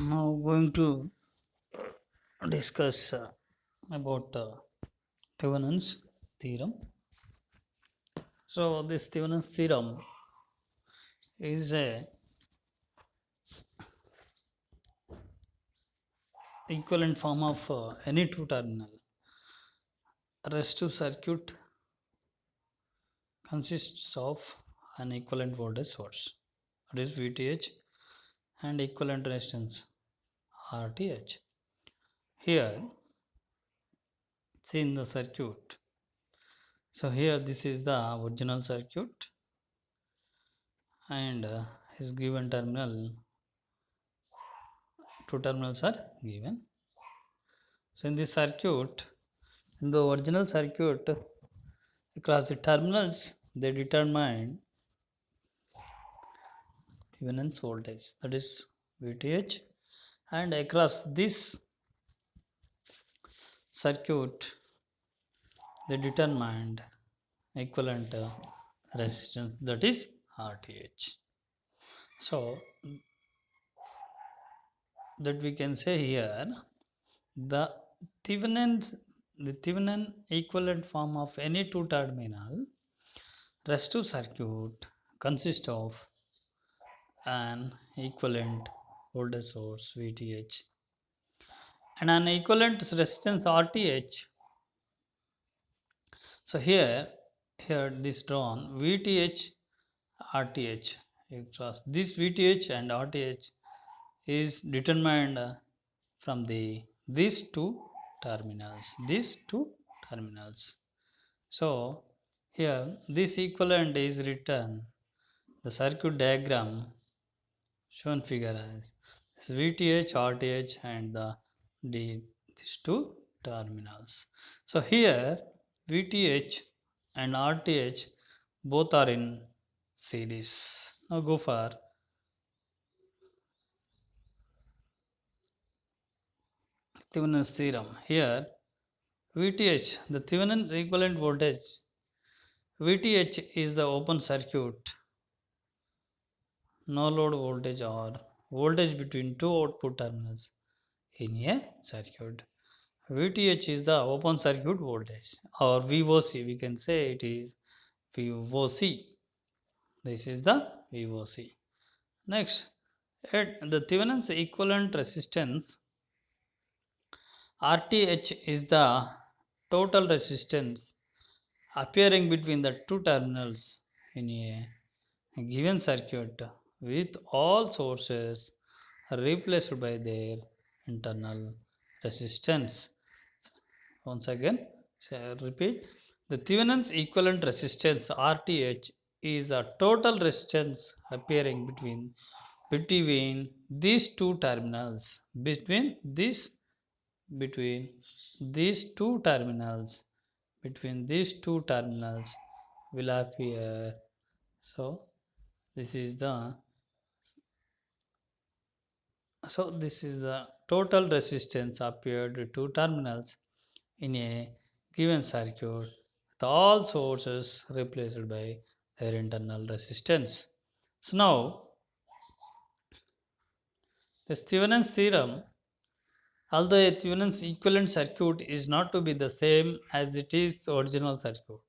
Now going to discuss about Thevenin's theorem. So this Thevenin's theorem is a equivalent form of any two terminal resistive circuit consists of an equivalent voltage source, that is VTH, and equivalent resistance RTH. Here see in the circuit, so here this is the original circuit and his given terminal, two terminals are given. So in this circuit, in the original circuit, across the terminals they determine Thevenin's voltage, that is VTH, and across this circuit they determined equivalent resistance, that is RTH. So that we can say here the Thevenin equivalent form of any two terminal resistive circuit consists of an equivalent voltage source VTH and an equivalent resistance RTH. So here this drawn VTH RTH, this VTH and RTH is determined from these two terminals. So here this equivalent is written, the circuit diagram shown figure as VTH, RTH and these two terminals. So here VTH and RTH both are in series. Now go for Thevenin's theorem. Here VTH, the Thevenin equivalent voltage, VTH is the open circuit, no load voltage or voltage between two output terminals in a circuit. VTH is the open circuit voltage or VOC, we can say it is VOC. This is the VOC. Next, at the Thevenin's equivalent resistance RTH is the total resistance appearing between the two terminals in a given circuit with all sources replaced by their internal resistance. Once again, repeat, the Thevenin's equivalent resistance RTH is a total resistance appearing between these two terminals, between these two terminals will appear. So this is the total resistance appeared to two terminals in a given circuit with all sources replaced by their internal resistance. So now this Thevenin's theorem, although a Thevenin's equivalent circuit is not to be the same as it is original circuit,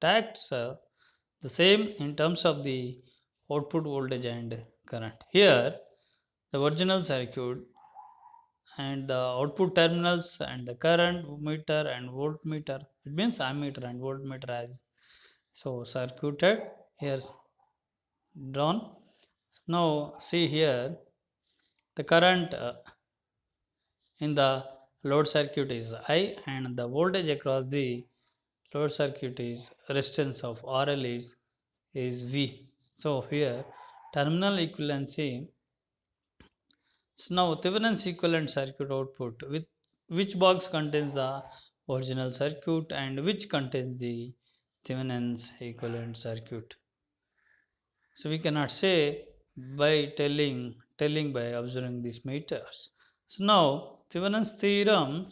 it acts the same in terms of the output voltage and current. Here the original circuit and the output terminals and the current meter and voltmeter, it means ammeter and voltmeter as so circuited here drawn. Now see here the current in the load circuit is I and the voltage across the load circuit is resistance of RL is V. So here terminal equivalency. So now Thevenin's equivalent circuit output, with which box contains the original circuit and which contains the Thevenin's equivalent circuit. So we cannot say by telling by observing these meters. So now Thevenin's theorem,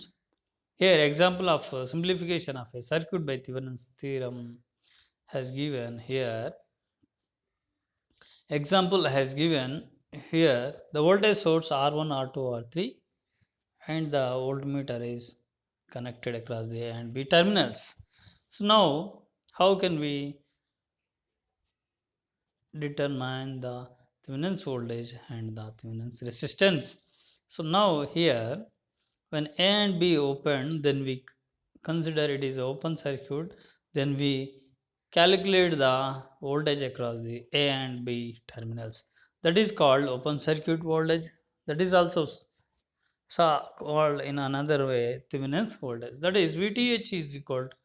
here example of simplification of a circuit by Thevenin's theorem has given here. Example has given here the voltage source R1, R2, R3 and the voltmeter is connected across the A and B terminals. So now how can we determine the Thevenin's voltage and the Thevenin's resistance? So now here when A and B open, then we consider it is open circuit, then we calculate the voltage across the A and B terminals. That is called open circuit voltage. That is also called in another way Thevenin's voltage. That is VTH is equal to,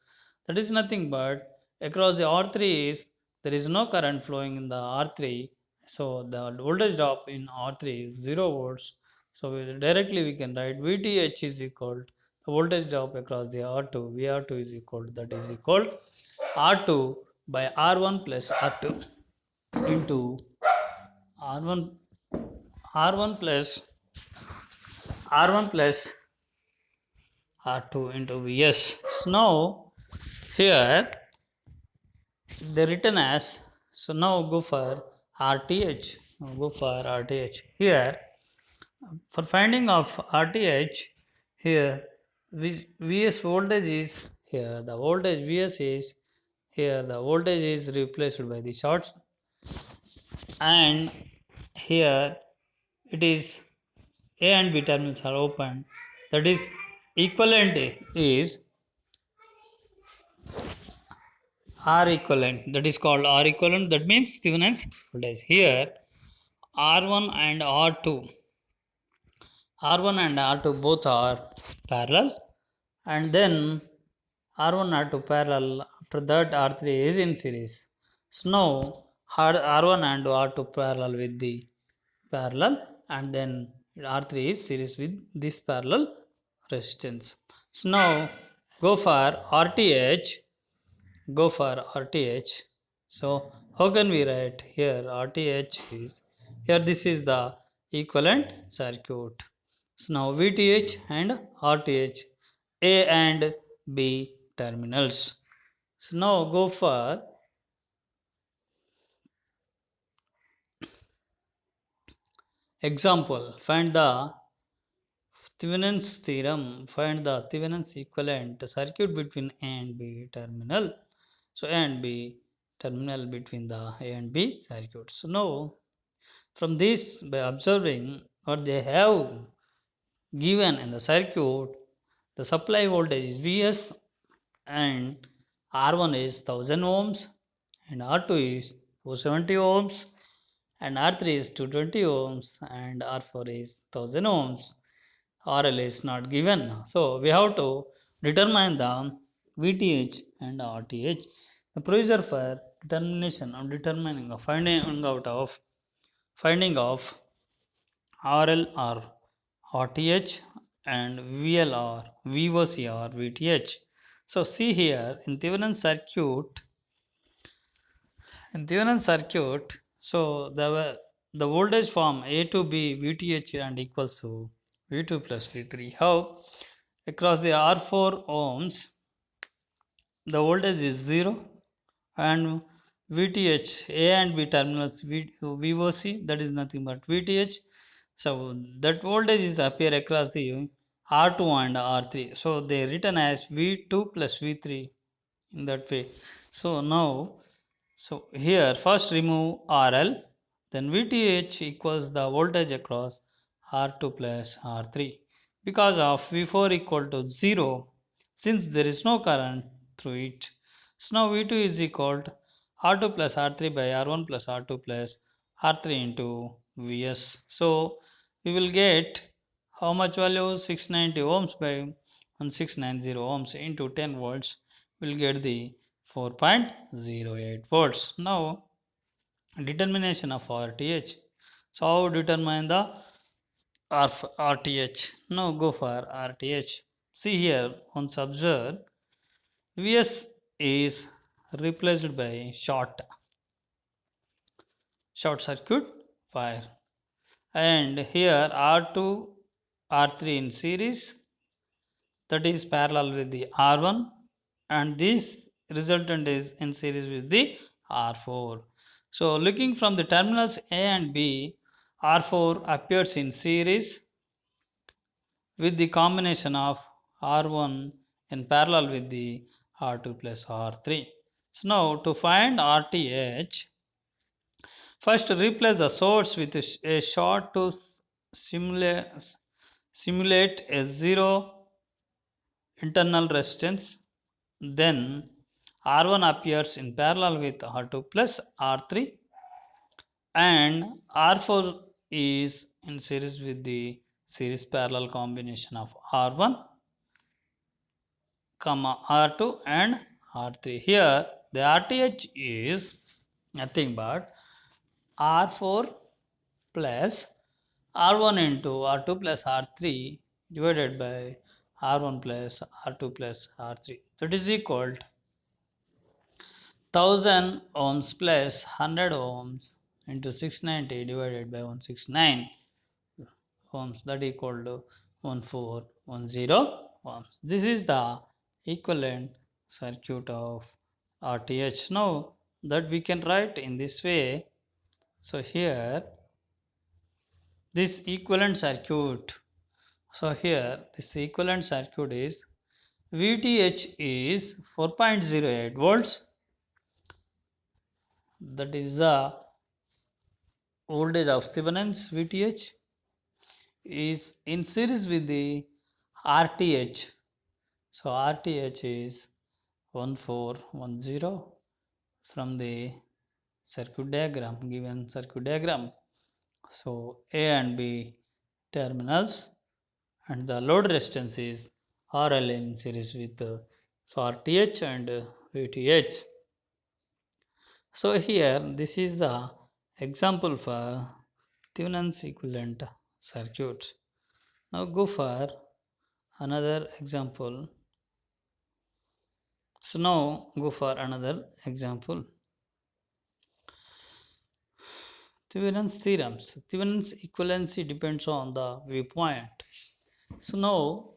that is nothing but across the R3 is there is no current flowing in the R3, so the voltage drop in R3 is 0 volts. So directly we can write VTH is equal to the voltage drop across the R2. VR2 is equal to, that is equal to R2 by R1 plus R2 into R1 R1 plus R1 plus R2 into Vs. So now here they written as, so now go for RTH. Now go for RTH. Here for finding of RTH, here Vs voltage is, here the voltage Vs is, here the voltage is replaced by the short, and here it is A and B terminals are open, that is equivalent is R equivalent, that is called R equivalent, that means Thevenin's voltage. Here R1 and R2, R1 and R2 both are parallel, and then R1 R2 parallel, after that R3 is in series. So now R1 and R2 parallel with the parallel, and then R3 is series with this parallel resistance. So now go for RTH, go for RTH. So how can we write here RTH is, here this is the equivalent circuit. So now VTH and RTH, A and B terminals. So now go for example, find the Thevenin's theorem, find the Thevenin's equivalent circuit between A and B terminal. So A and B terminal between the A and B circuit. So now from this, by observing what they have given in the circuit, the supply voltage is Vs and R1 is 1000 ohms and R2 is 470 ohms and R3 is 220 ohms and R4 is 1000 ohms. RL is not given. So we have to determine the VTH and RTH. The procedure for determination of determining of finding of RL or RTH and VL or VOC or VTH. So see here in Thevenin circuit, so the voltage from A to B VTH and equals to V2 plus V3. How? Across the R4 ohms, the voltage is 0 and VTH, A and B terminals VOC, that is nothing but VTH. So that voltage is appear across the R2 and R3. So they written as V2 plus V3 in that way. So now, so here first remove RL, then VTH equals the voltage across R2 plus R3. Because of V4 equal to 0, since there is no current through it. So now V2 is equal to R2 plus R3 by R1 plus R2 plus R3 into Vs. So we will get how much value? 690 ohms by 1690 ohms into 10 volts. We will get the 4.08 volts. Now determination of RTH. So how determine the RTH? Now go for RTH. See here, once observe, Vs is replaced by short circuit wire, and here R2 R3 in series, that is parallel with the R1, and this resultant is in series with the R4. So looking from the terminals A and B, R4 appears in series with the combination of R1 in parallel with the R2 plus R3. So now to find RTH, first replace the source with a short to simulate a zero internal resistance. Then R1 appears in parallel with R2 plus R3 and R4 is in series with the series parallel combination of R1 comma R2 and R3. Here the RTH is nothing but R4 plus R1 into R2 plus R3 divided by R1 plus R2 plus R3, that is equal to 1000 ohms plus 100 ohms into 690 divided by 169 ohms, that equal to 1410 ohms. This is the equivalent circuit of RTH. Now that we can write in this way. So here this equivalent circuit, so here this equivalent circuit is VTH is 4.08 volts, that is the voltage of Thevenin's. VTH is in series with the RTH, so RTH is 1410 from the circuit diagram, given circuit diagram. So A and B terminals and the load resistance is RL in series with so RTH and VTH. So here this is the example for Thevenin's equivalent circuit. Now go for another example. So now go for another example. Thevenin's theorems. Thevenin's equivalency depends on the viewpoint. So now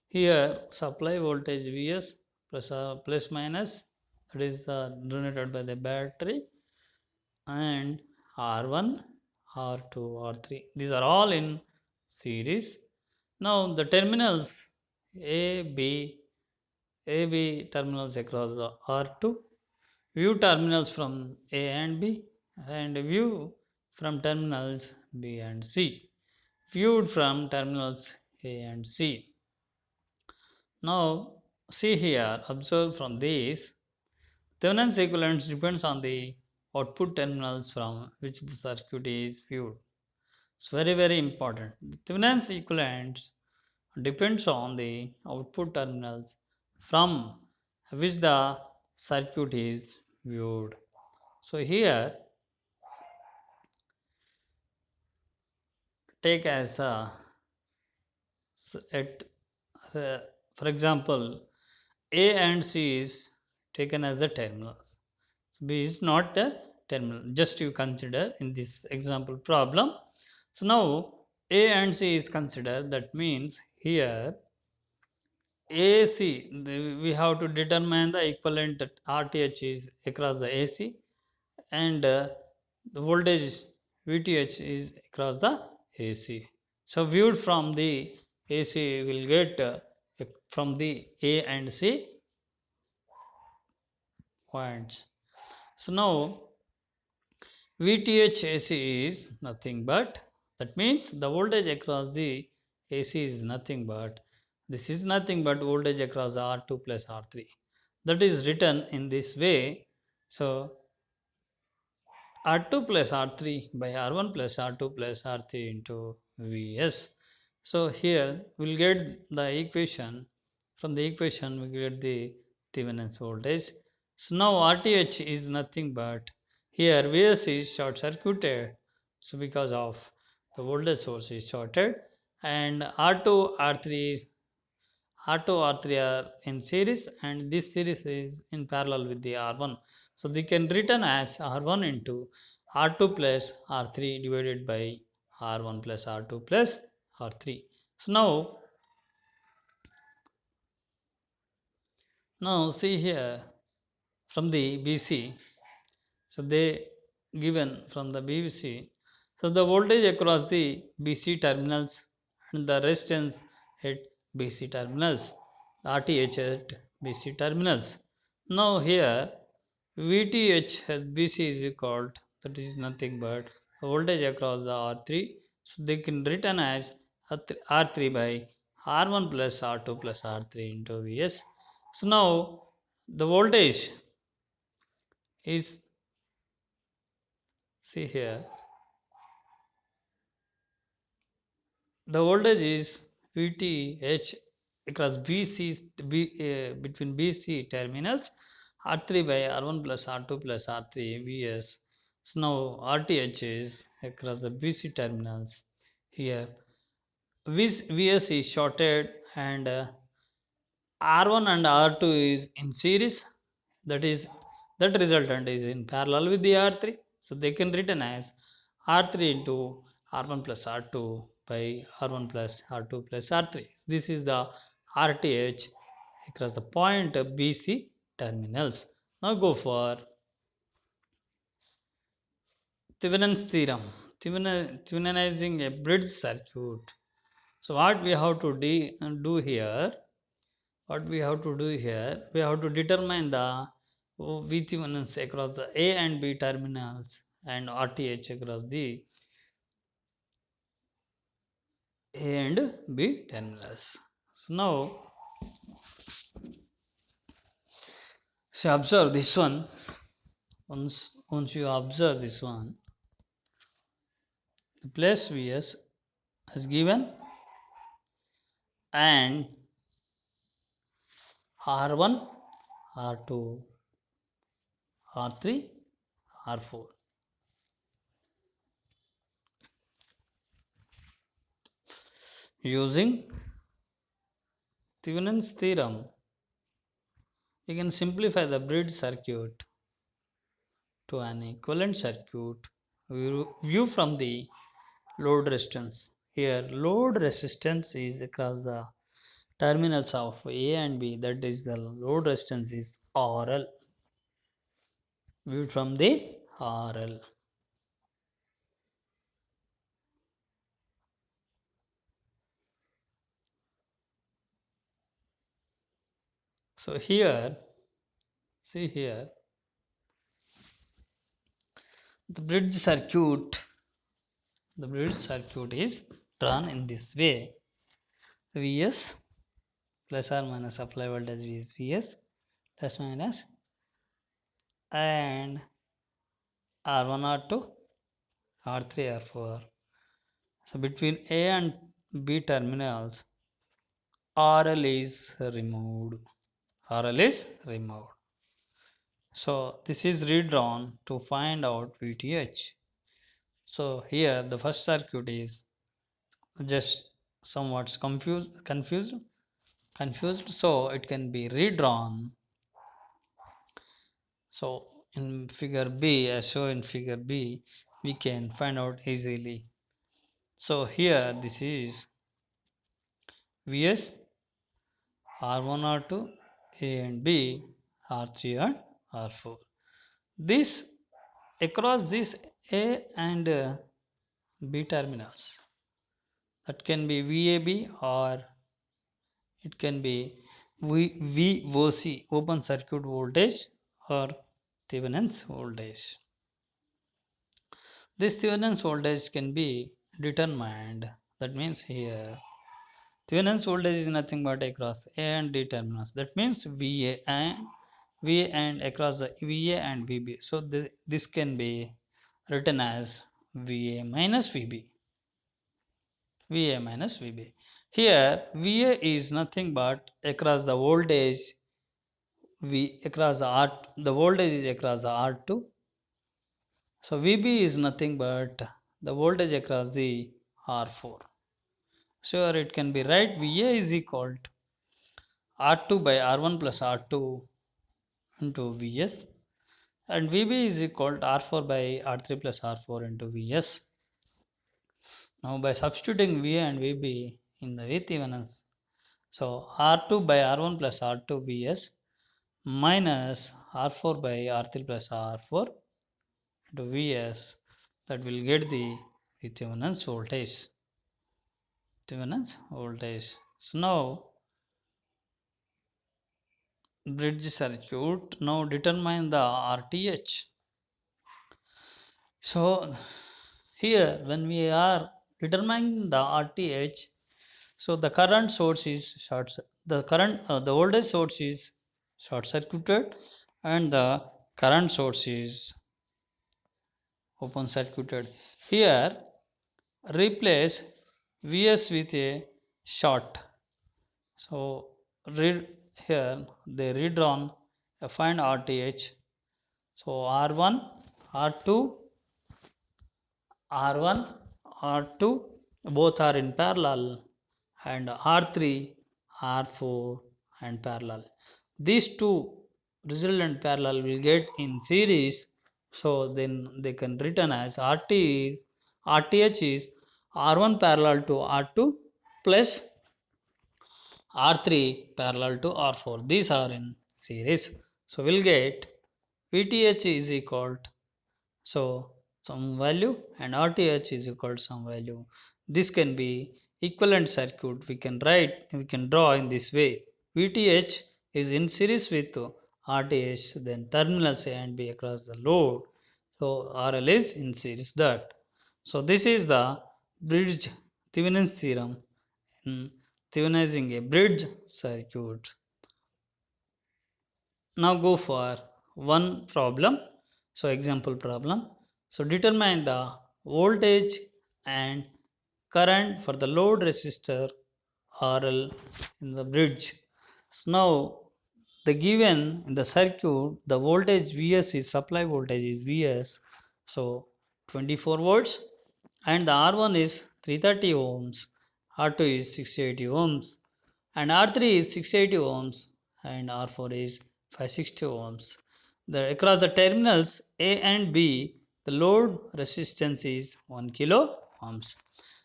here supply voltage Vs plus minus, that is generated by the battery, and R1, R2, R3, these are all in series. Now the terminals AB terminals across the R2, view terminals from A and B, and view from terminals B and C, viewed from terminals A and C. Now see here, observe from this, Thevenin's equivalence depends on the output terminals from which the circuit is viewed. It's very important. Thevenin's equivalence depends on the output terminals from which the circuit is viewed. So here take as a for example, A and C is taken as the terminals. B is not a terminal, just you consider in this example problem. So now A and C is considered, that means here AC, we have to determine the equivalent RTH is across the AC, and the voltage VTH is across the AC. So viewed from the AC will get from the A and C points. So now VTH AC is nothing but, that means the voltage across the AC is nothing but, this is nothing but voltage across R2 plus R3, that is written in this way. So R2 plus R3 by R1 plus R2 plus R3 into Vs. So here we'll get the equation, from the equation we get the Thevenin's voltage. So now RTH is nothing but, here Vs is short circuited, so because of the voltage source is shorted, and R2 R3 are in series, and this series is in parallel with the R1. So they can written as R1 into R2 plus R3 divided by R1 plus R2 plus R3. So now see here from the BC, so they given from the BBC, So the voltage across the BC terminals and the resistance at BC terminals, RTH at BC terminals. Now here VTH at BC is equal to, that is nothing but the voltage across the R3. So they can written as R3 by R1 plus R2 plus R3 into Vs. So now the voltage is, see here, the voltage is VTH across between BC terminals, R3 by R1 plus R2 plus R3 Vs. So now RTH is across the BC terminals. Here Vs is shorted and R1 and R2 is in series, that is, that resultant is in parallel with the R3. So they can written as R3 into R1 plus R2 by R1 plus R2 plus R3. This is the RTH across the point of BC terminals. Now go for Thevenin's theorem, Theveninizing a bridge circuit. So what we have to do here, we have to determine the VThevenin's across the A and B terminals and RTH across the A and B terminals. So now, so observe this one. Once you observe this one, the place Vs is given and R1, R2, R3, R4. Using Thevenin's theorem, we can simplify the bridge circuit to an equivalent circuit. View from the load resistance. Here load resistance is across the terminals of A and B, that is the load resistance is RL. Viewed from the RL. So here, see here, the bridge circuit is drawn in this way. Vs plus or minus supply voltage is Vs plus minus and R1, R2, R3, R4. So between A and B terminals, RL is removed. RL is removed. So this is redrawn to find out VTH. So here the first circuit is just somewhat confused. So it can be redrawn. So in figure B, as shown in figure B, we can find out easily. So here this is Vs, R1, R2, A and B, R3 and R4. This across this A and B terminals, that can be VAB or it can be VOC, open circuit voltage, or Thevenin's voltage. This Thevenin's voltage can be determined. That means here Thevenin's voltage is nothing but across A and D terminals. That means VA and across the VA and VB. So this can be written as VA minus VB. VA minus VB. Here VA is nothing but across the voltage the voltage is across the R2. So VB is nothing but the voltage across the R4. So it can be right, VA is equal to R2 by R1 plus R2 into Vs, and VB is equal to R4 by R3 plus R4 into Vs. Now by substituting VA and VB in the Thevenin's, so R2 by R1 plus R2 Vs minus R4 by R3 plus R4 into Vs, that will get the with Thevenin's voltage. Thevenin's voltage. So now bridge circuit. Now determine the RTH. So here when we are determining the RTH, so the current source is the voltage source is short circuited and the current source is open circuited. Here replace Vs with a short. So read here they redrawn find RTH. So R1, R2, R1, R2 both are in parallel and R3, R4 and parallel. These two resultant parallel will get in series, so then they can written as RTH is R1 parallel to R2 plus R3 parallel to R4. These are in series. So we'll get VTH is equal to so some value and RTH is equal to some value. This can be equivalent circuit. We can draw in this way. VTH is in series with RTH, then terminals A and B across the load. So RL is in series that. So this is the bridge Thevenin's theorem in Thevenizing a bridge circuit. Now go for one problem. So example problem. So determine the voltage and current for the load resistor RL in the bridge. So now the given in the circuit the voltage Vs is supply voltage is Vs, so 24 volts, and the R1 is 330 ohms, R2 is 680 ohms, and R3 is 680 ohms, and R4 is 560 ohms. Across the terminals A and B, the load resistance is 1 kilo ohms.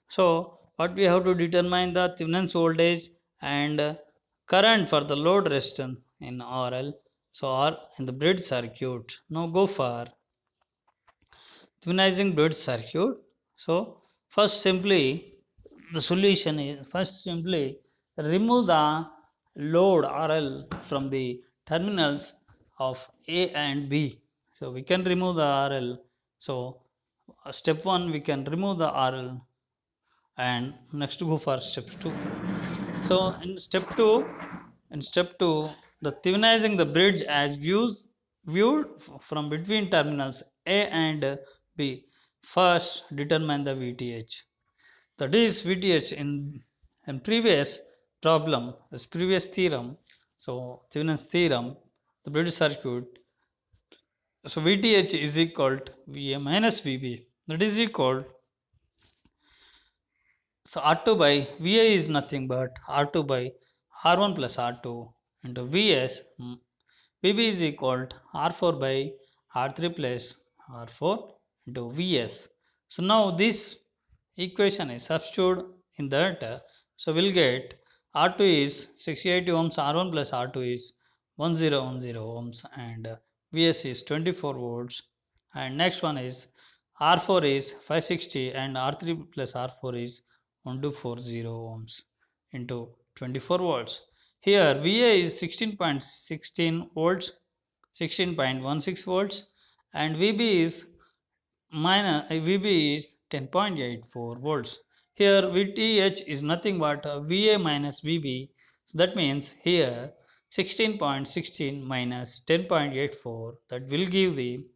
So what we have to determine the Thevenin's voltage and current for the load resistance in RL. So R in the bridge circuit. Now go for Thevenizing bridge circuit. So first simply remove the load RL from the terminals of A and B. So we can remove the RL. So step 1 we can remove the RL and next go for step 2. So in step 2 the Thevenizing the bridge as viewed from between terminals A and B. First determine the VTH. That is VTH in previous problem, this previous theorem. So Thevenin's theorem, the bridge circuit. So VTH is equal to VA minus VB. That is equal. So R2 by VA is nothing but R2 by R1 plus R2 into VS. VB is equal to R4 by R3 plus R4 into Vs. So now this equation is substituted in that. So we'll get R2 is 680 ohms, R1 plus R2 is 1010 ohms, and Vs is 24 volts. And next one is R4 is 560 and R3 plus R4 is 1240 ohms into 24 volts. Here VA is 16.16 volts, 16.16 volts, and VB is 10.84 volts. Here VTH is nothing but VA minus VB. So that means here 16.16 minus 10.84, that will give the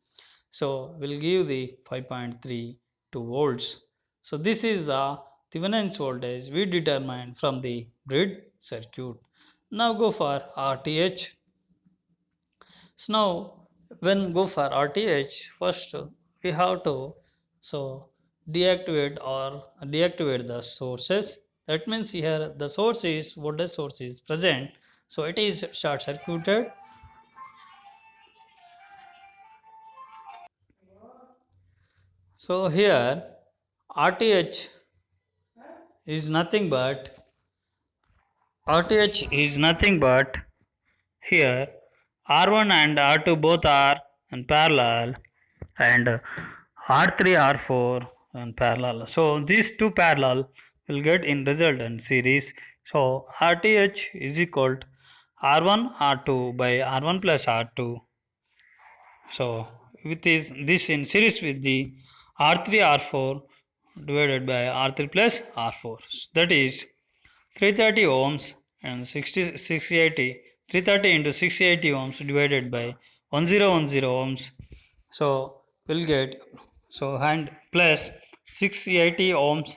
5.32 volts. So this is the Thevenin's voltage we determined from the bridge circuit. Now go for RTH. So now when go for RTH, first we have to deactivate the sources. That means here the voltage source is present, so it is short circuited. So here RTH is nothing but here R1 and R2 both are in parallel, and R3 R4 and parallel. So these two parallel will get in resultant series. So RTH is equal to R1 R2 by R1 plus R2. So with this in series with the R3 R4 divided by R3 plus R4. That is 330 ohms and 680 330 into 680 ohms divided by 1010 ohms. So we'll get and plus 680 ohms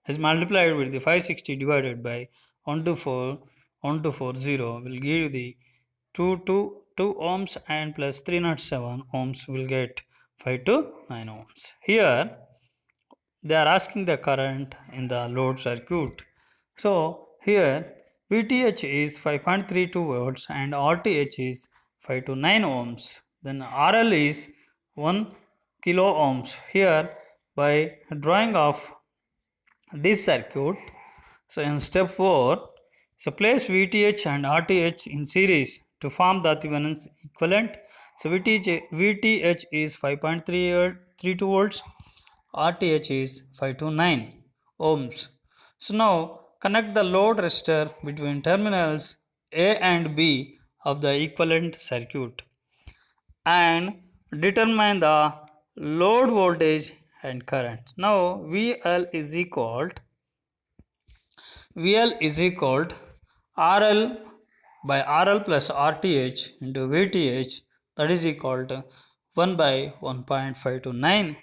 is multiplied with the 560 divided by 1240 will give the 2 ohms and plus 307 ohms will get 5 to 9 ohms. Here they are asking the current in the load circuit. So here VTH is 5.32 volts and RTH is 5 to 9 ohms. Then RL is 1 kilo ohms. Here by drawing of this circuit, so in step 4, so place VTH and RTH in series to form the Thevenin's equivalent. So VTH is 5.32 volts, RTH is 5 to 9 ohms. So now connect the load resistor between terminals A and B of the equivalent circuit and determine the load voltage and current. Now VL is equal to RL by RL plus RTH into VTH, that is equal to 1 by 1.5 to 9.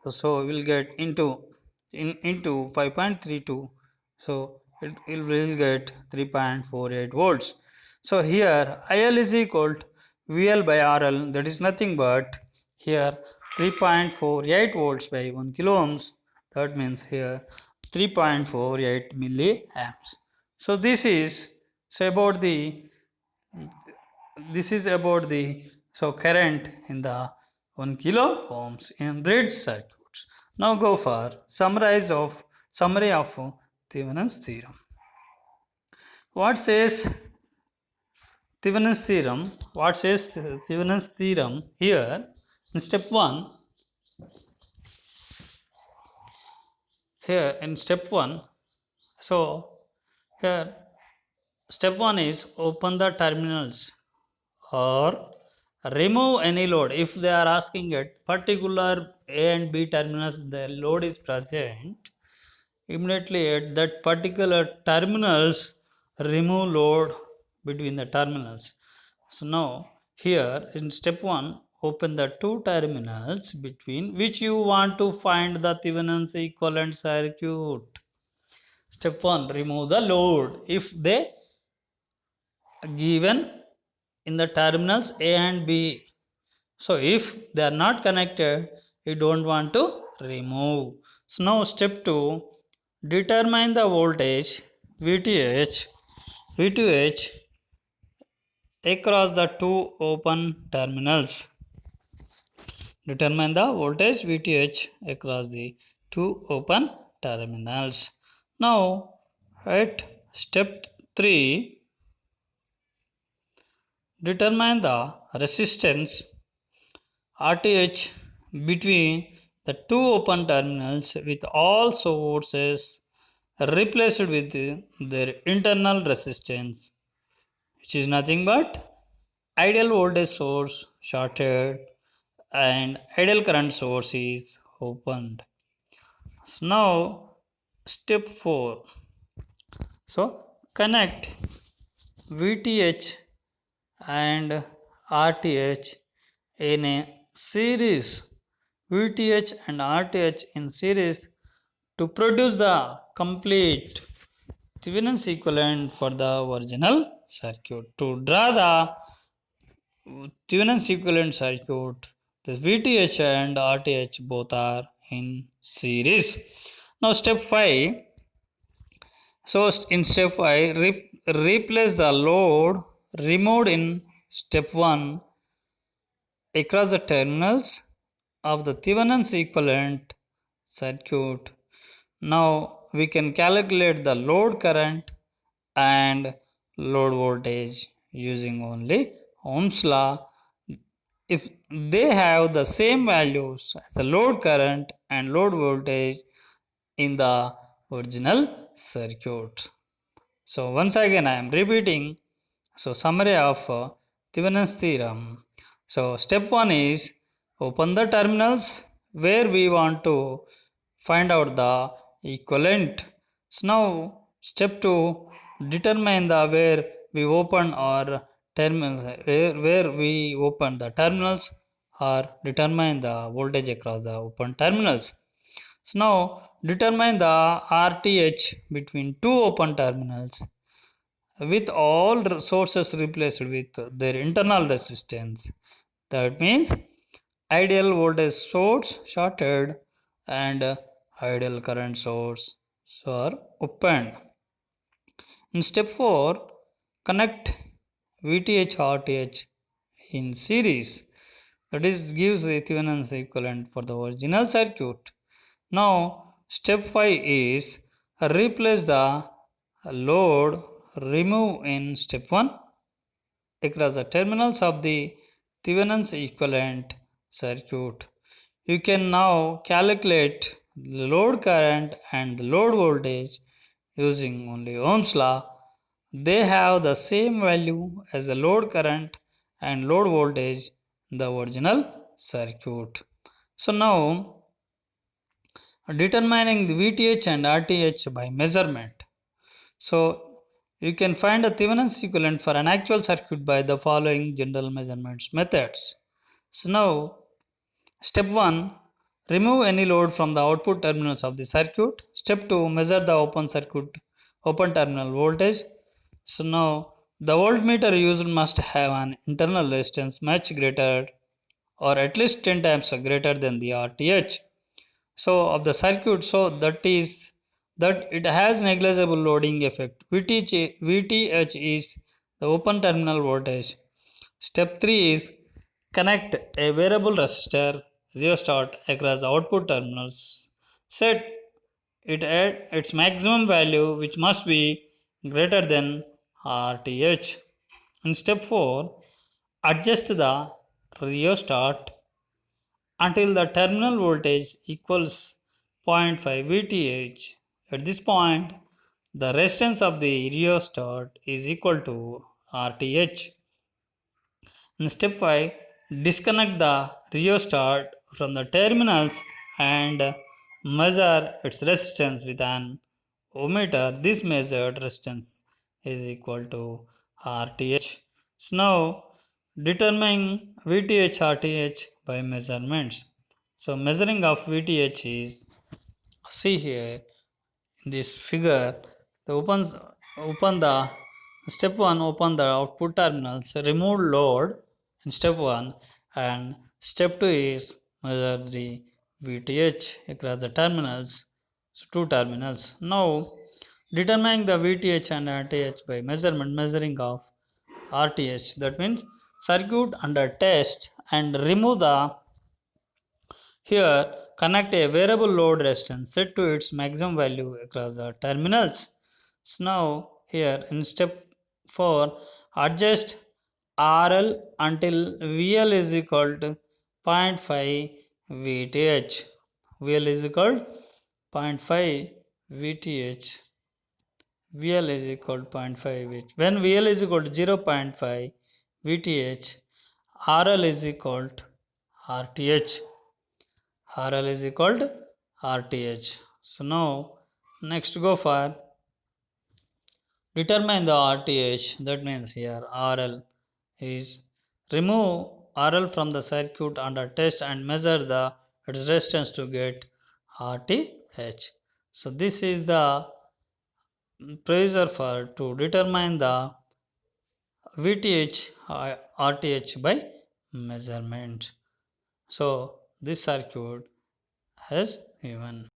So we will get into 5.32. So it will get 3.48 volts. So here IL is equal to VL by RL, that is nothing but here 3.48 volts by 1 kilo ohms. That means here 3.48 milliamps. So this is about the current in the 1 kilo ohms in bridge circuits. Now go for summary of Thevenin's theorem. What says Thevenin's theorem? What says Thevenin's theorem here in step 1? Here in step 1, so here step 1 is open the terminals or remove any load. If they are asking at particular A and B terminals the load is present, immediately at that particular terminals remove load between the terminals. So now here in step 1 open the two terminals between which you want to find the Thevenin's equivalent circuit. Step 1, remove the load if they given in the terminals A and B. So if they are not connected, you don't want to remove. So now step 2, determine the voltage VTH across the two open terminals. Determine the voltage VTH across the two open terminals. Now at step 3, determine the resistance RTH between the two open terminals with all sources replaced with their internal resistance, which is nothing but ideal voltage source shorted and ideal current source is opened. So now step 4, so connect VTH and RTH in a series, VTH and RTH in series to produce the complete Thevenin's equivalent for the original circuit. To draw the Thevenin's equivalent circuit, the VTH and RTH both are in series. Now step 5, so in step 5 replace the load removed in step 1 across the terminals of the Thevenin's equivalent circuit. Now we can calculate the load current and load voltage using only Ohm's law. if they have the same values as the load current and load voltage in the original circuit. So once again I am repeating. So summary of Thevenin's theorem. So step 1 is open the terminals where we want to find out the equivalent. So now step 2, determine the where we open or terminals, where we open the terminals or determine the voltage across the open terminals. So now determine the RTH between two open terminals with all sources replaced with their internal resistance. That means ideal voltage source shorted and ideal current source are opened. In step 4, connect VTH RTH in series. That is gives Thevenin's equivalent for the original circuit. Now step 5 is replace the load remove in step 1 across the terminals of the Thevenin's equivalent circuit. You can now calculate the load current and the load voltage using only Ohm's law. They have the same value as the load current and load voltage in the original circuit. So now determining the VTH and RTH by measurement. So you can find a Thevenin's equivalent for an actual circuit by the following general measurements methods. So now step 1, remove any load from the output terminals of the circuit. Step 2, measure the open terminal voltage. So now the voltmeter used must have an internal resistance much greater or at least 10 times greater than the RTH. So of the circuit, so that it has negligible loading effect. VTH is the open terminal voltage. Step 3 is connect a variable resistor rheostat across the output terminals. Set it at its maximum value, which must be greater than RTH. In step 4, adjust the rheostat until the terminal voltage equals 0.5 VTH. At this point, the resistance of the rheostat is equal to RTH. In step 5, disconnect the rheostat from the terminals and measure its resistance with an ohmmeter. This measured resistance is equal to RTH. So now determine VTH RTH by measurements. So measuring of VTH is, see here in this figure, the open the step 1, open the output terminals, remove load in step 1, and step 2 is measure the VTH across the terminals, so two terminals. Now determining the VTH and RTH by measuring of RTH, that means circuit under test, and remove the, here connect a variable load resistance set to its maximum value across the terminals. So now here in step 4, adjust RL until VL is equal to 0.5 VTH. VL is equal to 0.5 VTH. VL is equal to 0.5 VTH. When VL is equal to 0.5 VTH, RL is equal to RTH. RL is equal to RTH. So now next go for determine the RTH. That means here RL is remove RL from the circuit under test and measure the resistance to get RTH. So this is the procedure for to determine the VTH RTH by measurement. So this circuit has given.